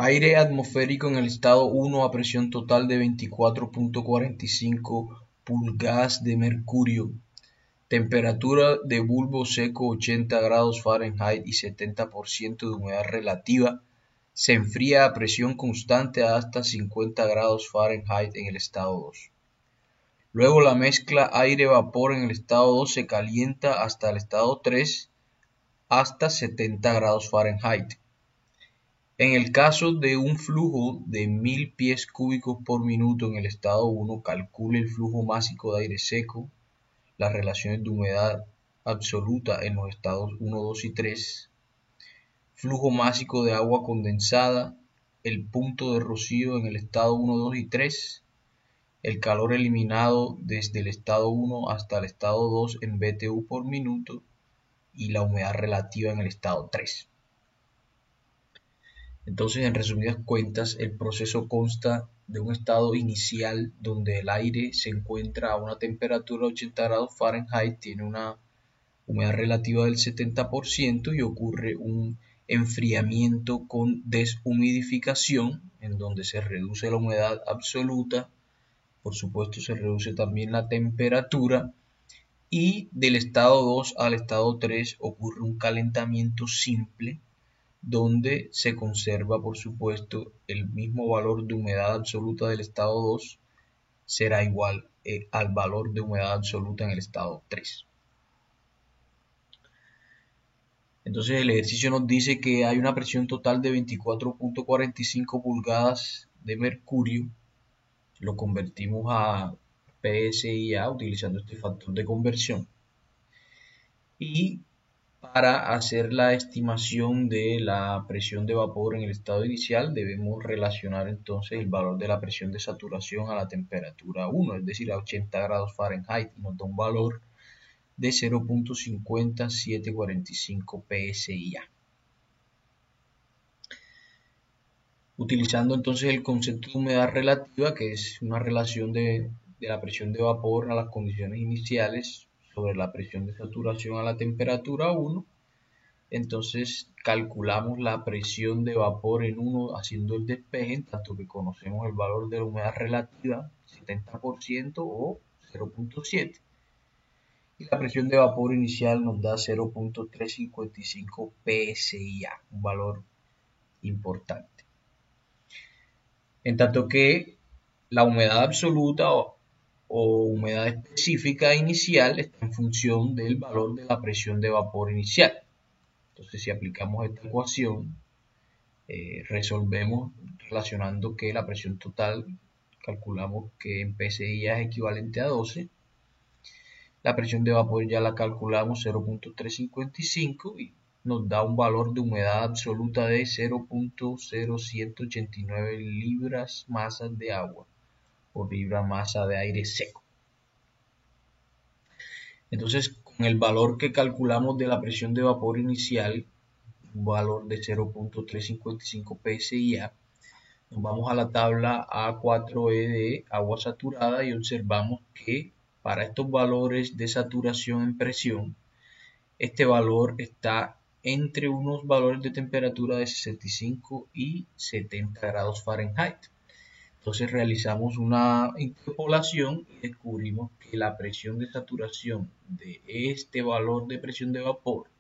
Aire atmosférico en el estado 1 a presión total de 24.45 pulgadas de mercurio. Temperatura de bulbo seco 80 grados Fahrenheit y 70% de humedad relativa. Se enfría a presión constante hasta 50 grados Fahrenheit en el estado 2. Luego la mezcla aire-vapor en el estado 2 se calienta hasta el estado 3 hasta 70 grados Fahrenheit. En el caso de un flujo de 1000 pies cúbicos por minuto en el estado 1, calcule el flujo másico de aire seco, las relaciones de humedad absoluta en los estados 1, 2 y 3, flujo másico de agua condensada, el punto de rocío en el estado 1, 2 y 3, el calor eliminado desde el estado 1 hasta el estado 2 en BTU por minuto y la humedad relativa en el estado 3. Entonces, en resumidas cuentas, el proceso consta de un estado inicial donde el aire se encuentra a una temperatura de 80 grados Fahrenheit, tiene una humedad relativa del 70% y ocurre un enfriamiento con deshumidificación, en donde se reduce la humedad absoluta, por supuesto se reduce también la temperatura, y del estado 2 al estado 3 ocurre un calentamiento simple, donde se conserva, por supuesto, el mismo valor de humedad absoluta del estado 2 será igual al valor de humedad absoluta en el estado 3. Entonces el ejercicio nos dice que hay una presión total de 24.45 pulgadas de mercurio. Lo convertimos a PSI/A utilizando este factor de conversión. Y para hacer la estimación de la presión de vapor en el estado inicial debemos relacionar entonces el valor de la presión de saturación a la temperatura 1, es decir, a 80 grados Fahrenheit, y nos da un valor de 0.50745 PSI/A. Utilizando entonces el concepto de humedad relativa, que es una relación de la presión de vapor a las condiciones iniciales sobre la presión de saturación a la temperatura 1, entonces calculamos la presión de vapor en 1 haciendo el despeje, en tanto que conocemos el valor de la humedad relativa, 70% o 0.7. Y la presión de vapor inicial nos da 0.355 PSI/A, un valor importante. En tanto que la humedad absoluta o humedad específica inicial está en función del valor de la presión de vapor inicial. Entonces, si aplicamos esta ecuación, resolvemos relacionando que la presión total, calculamos que en PSI es equivalente a 12. La presión de vapor ya la calculamos 0.355 y nos da un valor de humedad absoluta de 0.0189 libras masas de agua por libra masa de aire seco. Entonces, con el valor que calculamos de la presión de vapor inicial, un valor de 0.355 PSI/A, nos vamos a la tabla A4E de agua saturada y observamos que para estos valores de saturación en presión, este valor está entre unos valores de temperatura de 65 y 70 grados Fahrenheit. Entonces realizamos una interpolación y descubrimos que la presión de saturación de este valor de presión de vapor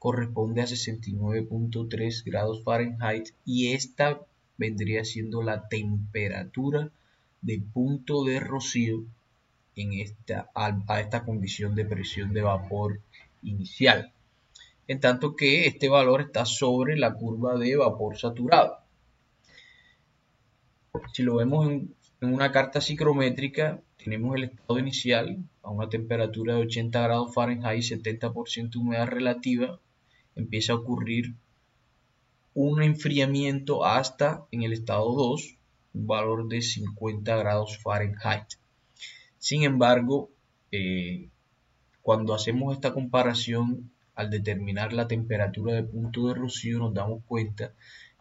corresponde a 69.3 grados Fahrenheit y esta vendría siendo la temperatura de punto de rocío a esta condición de presión de vapor inicial. En tanto que este valor está sobre la curva de vapor saturado. Si lo vemos en una carta psicométrica, tenemos el estado inicial a una temperatura de 80 grados Fahrenheit y 70% humedad relativa. Empieza a ocurrir un enfriamiento hasta en el estado 2, un valor de 50 grados Fahrenheit. Sin embargo, cuando hacemos esta comparación al determinar la temperatura de punto de rocío, nos damos cuenta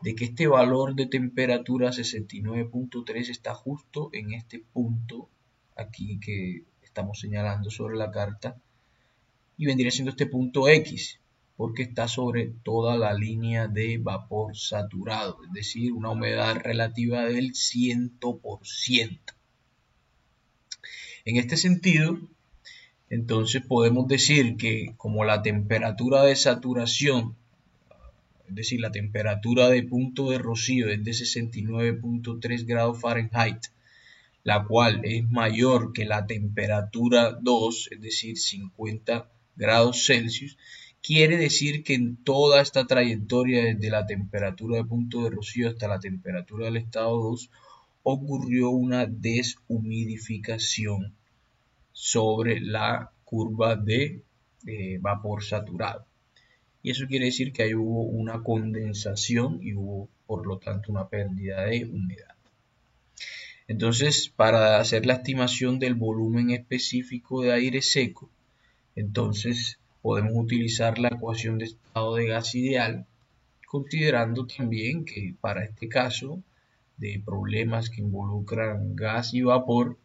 de que este valor de temperatura 69.3 está justo en este punto aquí que estamos señalando sobre la carta y vendría siendo este punto X. porque está sobre toda la línea de vapor saturado, es decir, una humedad relativa del 100%. En este sentido, entonces podemos decir que como la temperatura de saturación, es decir, la temperatura de punto de rocío es de 69.3 grados Fahrenheit, la cual es mayor que la temperatura 2, es decir, 50 grados Celsius, quiere decir que en toda esta trayectoria desde la temperatura de punto de rocío hasta la temperatura del estado 2 ocurrió una deshumidificación sobre la curva de vapor saturado. Y eso quiere decir que ahí hubo una condensación y hubo, por lo tanto, una pérdida de humedad. Entonces, para hacer la estimación del volumen específico de aire seco, entonces podemos utilizar la ecuación de estado de gas ideal, considerando también que para este caso de problemas que involucran gas y vapor,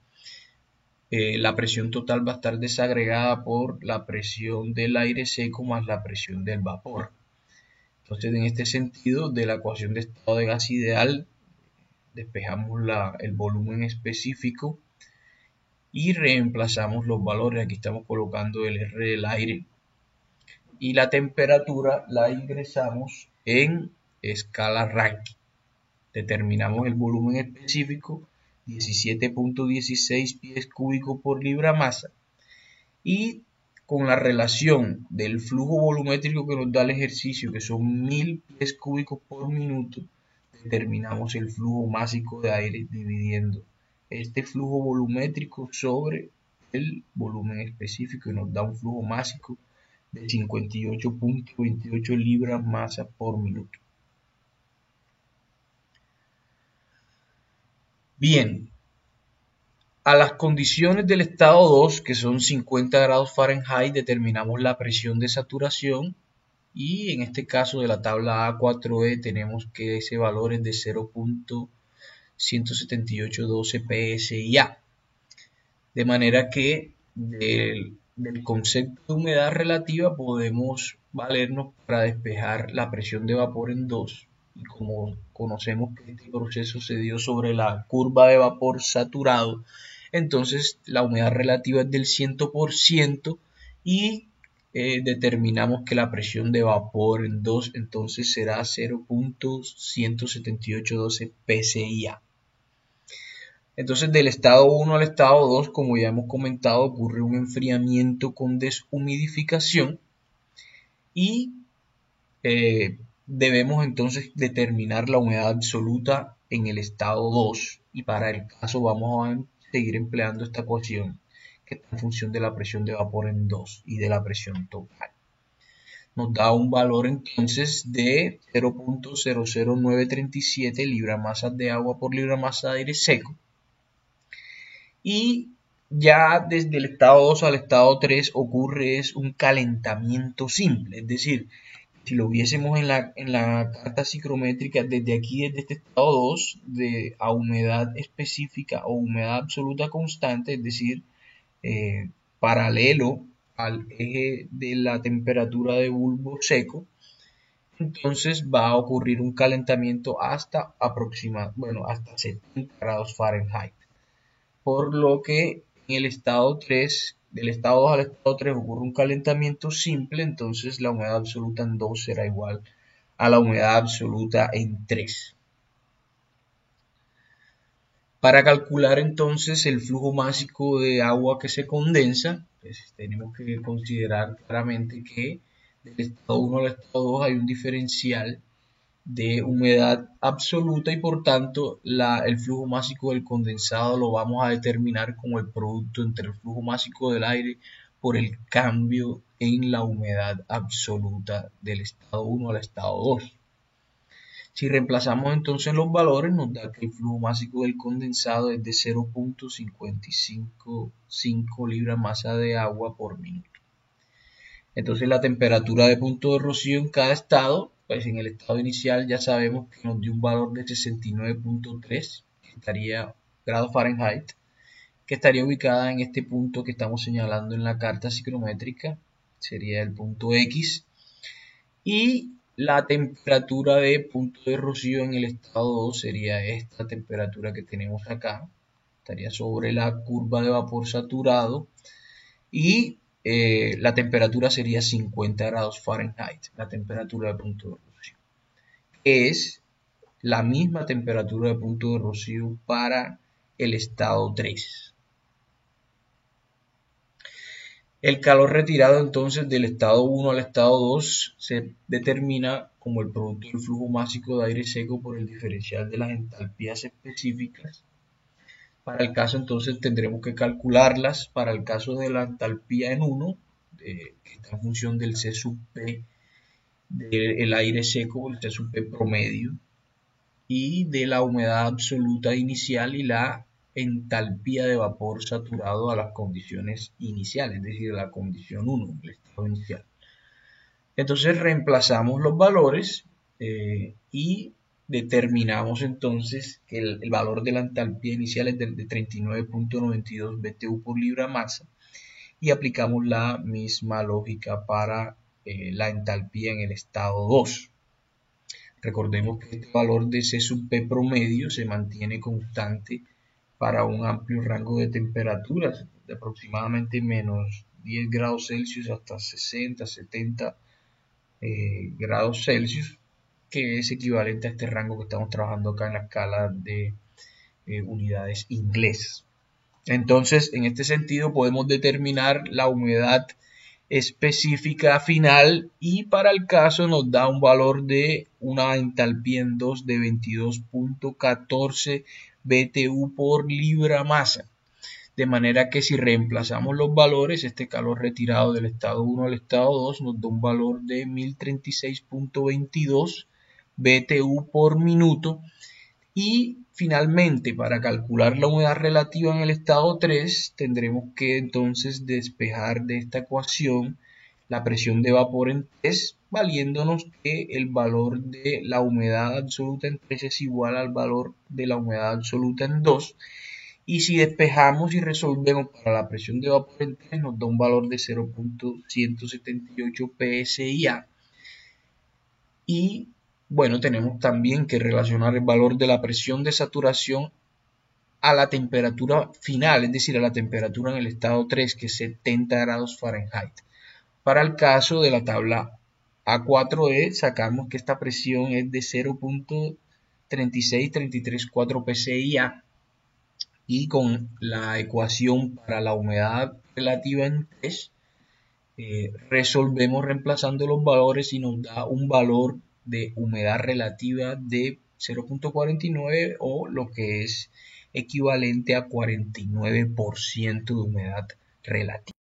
la presión total va a estar desagregada por la presión del aire seco más la presión del vapor. Entonces, en este sentido, de la ecuación de estado de gas ideal, despejamos el volumen específico y reemplazamos los valores. Aquí estamos colocando el R del aire y la temperatura la ingresamos en escala Rankine. Determinamos el volumen específico, 17.16 pies cúbicos por libra masa, y con la relación del flujo volumétrico que nos da el ejercicio, que son 1000 pies cúbicos por minuto, determinamos el flujo másico de aire dividiendo este flujo volumétrico sobre el volumen específico y nos da un flujo másico de 58.28 libras masa por minuto. Bien, a las condiciones del estado 2, que son 50 grados Fahrenheit, determinamos la presión de saturación y en este caso de la tabla A4E tenemos que ese valor es de 0.17812 PSI. De manera que del concepto de humedad relativa podemos valernos para despejar la presión de vapor en 2. Y como conocemos que este proceso se dio sobre la curva de vapor saturado, entonces la humedad relativa es del 100% y determinamos que la presión de vapor en 2 entonces será 0.17812 PSI. Entonces del estado 1 al estado 2, como ya hemos comentado, ocurre un enfriamiento con deshumidificación y debemos entonces determinar la humedad absoluta en el estado 2 y para el caso vamos a seguir empleando esta ecuación que está en función de la presión de vapor en 2 y de la presión total. Nos da un valor entonces de 0.00937 libras masas de agua por libra masa de aire seco. Y ya desde el estado 2 al estado 3 ocurre un calentamiento simple, es decir, si lo viésemos en la carta psicométrica, desde aquí, desde este estado 2, a humedad específica o humedad absoluta constante, es decir, paralelo al eje de la temperatura de bulbo seco, entonces va a ocurrir un calentamiento hasta hasta 70 grados Fahrenheit. Por lo que en el estado 3, del estado 2 al estado 3 ocurre un calentamiento simple, entonces la humedad absoluta en 2 será igual a la humedad absoluta en 3. Para calcular entonces el flujo másico de agua que se condensa, pues tenemos que considerar claramente que del estado 1 al estado 2 hay un diferencial de humedad absoluta y por tanto el flujo másico del condensado lo vamos a determinar como el producto entre el flujo másico del aire por el cambio en la humedad absoluta del estado 1 al estado 2. Si reemplazamos entonces los valores nos da que el flujo másico del condensado es de 0.555 libras masa de agua por minuto. Entonces la temperatura de punto de rocío en cada estado, pues en el estado inicial ya sabemos que nos dio un valor de 69.3 grados Fahrenheit, que estaría ubicada en este punto que estamos señalando en la carta psicométrica, sería el punto X. Y la temperatura de punto de rocío en el estado 2 sería esta temperatura que tenemos acá. Estaría sobre la curva de vapor saturado y la temperatura sería 50 grados Fahrenheit, la temperatura de punto de rocío. Es la misma temperatura de punto de rocío para el estado 3. El calor retirado entonces del estado 1 al estado 2 se determina como el producto del flujo másico de aire seco por el diferencial de las entalpías específicas. Para el caso entonces tendremos que calcularlas para el caso de la entalpía en 1, que está en función del C sub P del aire seco, el C sub P promedio, y de la humedad absoluta inicial y la entalpía de vapor saturado a las condiciones iniciales, es decir, a la condición 1, el estado inicial. Entonces reemplazamos los valores y determinamos entonces que el valor de la entalpía inicial es de 39.92 BTU por libra masa y aplicamos la misma lógica para la entalpía en el estado 2. Recordemos que este valor de C sub P promedio se mantiene constante para un amplio rango de temperaturas, de aproximadamente menos 10 grados Celsius hasta 60, 70 grados Celsius, que es equivalente a este rango que estamos trabajando acá en la escala de unidades inglesas. Entonces, en este sentido, podemos determinar la humedad específica final y para el caso nos da un valor de una entalpía en 2 de 22.14 BTU por libra masa. De manera que si reemplazamos los valores, este calor retirado del estado 1 al estado 2 nos da un valor de 1036.22 BTU por minuto. Y finalmente, para calcular la humedad relativa en el estado 3, tendremos que entonces despejar de esta ecuación la presión de vapor en 3, valiéndonos que el valor de la humedad absoluta en 3 es igual al valor de la humedad absoluta en 2. Y si despejamos y resolvemos para la presión de vapor en 3, nos da un valor de 0.178 PSI. Y bueno, tenemos también que relacionar el valor de la presión de saturación a la temperatura final, es decir, a la temperatura en el estado 3, que es 70 grados Fahrenheit. Para el caso de la tabla A4E, sacamos que esta presión es de 0.36334 PSI. Y con la ecuación para la humedad relativa en 3, resolvemos reemplazando los valores y nos da un valor de humedad relativa de 0.49 o lo que es equivalente a 49% de humedad relativa.